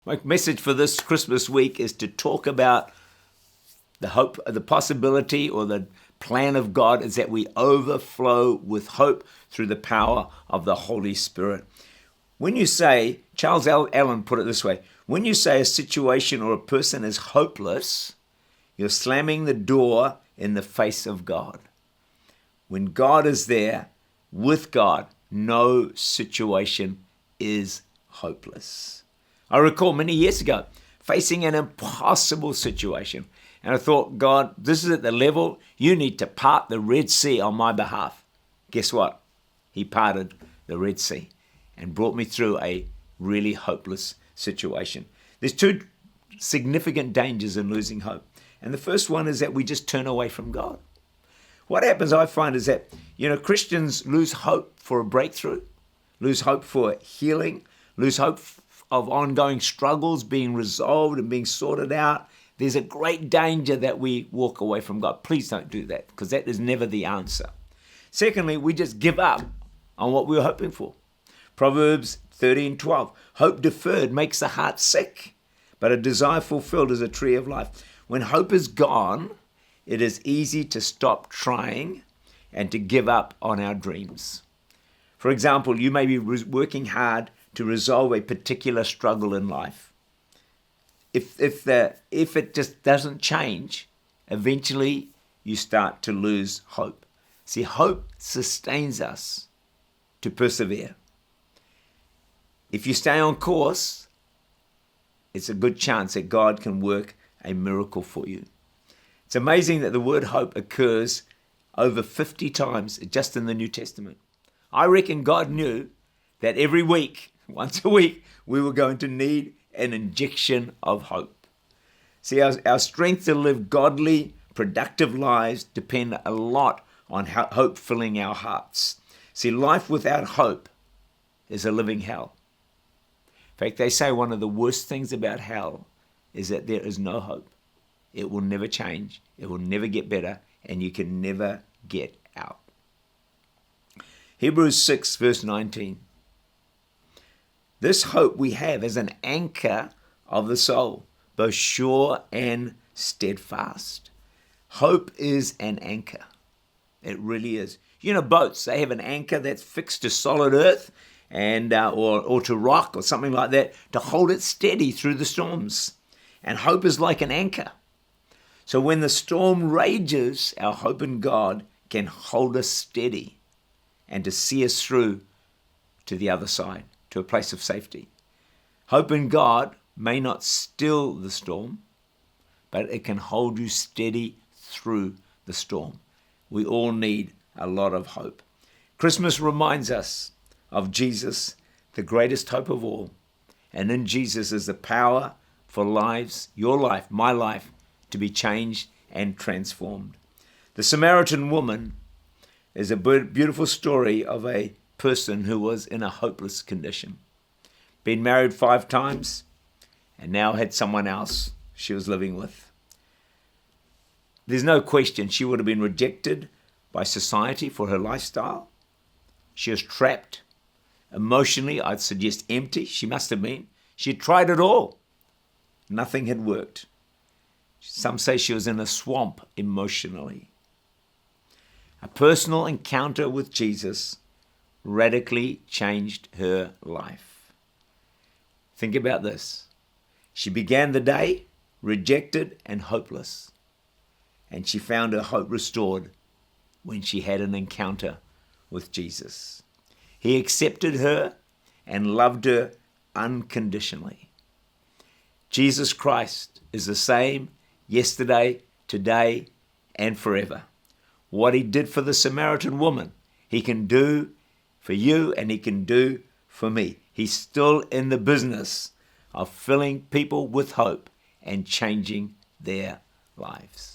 My message for this Christmas week is to talk about the hope, the possibility or the plan of God is that we overflow with hope through the power of the Holy Spirit. When you say, Charles Allen put it this way, when you say a situation or a person is hopeless, you're slamming the door in the face of God. When God is there, with God, no situation is hopeless. I recall many years ago facing an impossible situation. And I thought, God, this is at the level you need to part the Red Sea on my behalf. Guess what? He parted the Red Sea and brought me through a really hopeless situation. There's two significant dangers in losing hope. And the first one is that we just turn away from God. What happens, I find, is that, Christians lose hope for a breakthrough, lose hope for healing, lose hope of ongoing struggles being resolved and being sorted out. There's a great danger that we walk away from God. Please don't do that, because that is never the answer. Secondly, we just give up on what we were hoping for. Proverbs 13:12, hope deferred makes the heart sick, but a desire fulfilled is a tree of life. When hope is gone, it is easy to stop trying and to give up on our dreams. For example, you may be working hard to resolve a particular struggle in life. If it just doesn't change, eventually you start to lose hope. See, hope sustains us to persevere. If you stay on course, it's a good chance that God can work a miracle for you. It's amazing that the word hope occurs over 50 times just in the New Testament. I reckon God knew that every week, once a week, we were going to need an injection of hope. See, our strength to live godly, productive lives depend a lot on hope filling our hearts. See, life without hope is a living hell. In fact, they say one of the worst things about hell is that there is no hope. It will never change, it will never get better, and you can never get out. Hebrews 6 verse 19. This hope we have as an anchor of the soul, both sure and steadfast. Hope is an anchor. It really is. Boats, they have an anchor that's fixed to solid earth and or to rock or something like that to hold it steady through the storms. And hope is like an anchor. So when the storm rages, our hope in God can hold us steady and to see us through to the other side, to a place of safety. Hope in God may not still the storm, but it can hold you steady through the storm. We all need a lot of hope. Christmas reminds us of Jesus, the greatest hope of all. And in Jesus is the power for lives, your life, my life, to be changed and transformed. The Samaritan woman is a beautiful story of a person who was in a hopeless condition. Been married 5 times and now had someone else she was living with. There's no question she would have been rejected by society for her lifestyle. She was trapped. Emotionally, I'd suggest empty. She must have been. She had tried it all. Nothing had worked. Some say she was in a swamp emotionally. A personal encounter with Jesus radically changed her life. Think about this. She began the day rejected and hopeless, and she found her hope restored when she had an encounter with Jesus. He accepted her and loved her unconditionally. Jesus Christ is the same yesterday, today, and forever. What he did for the Samaritan woman, he can do for you and he can do for me. He's still in the business of filling people with hope and changing their lives.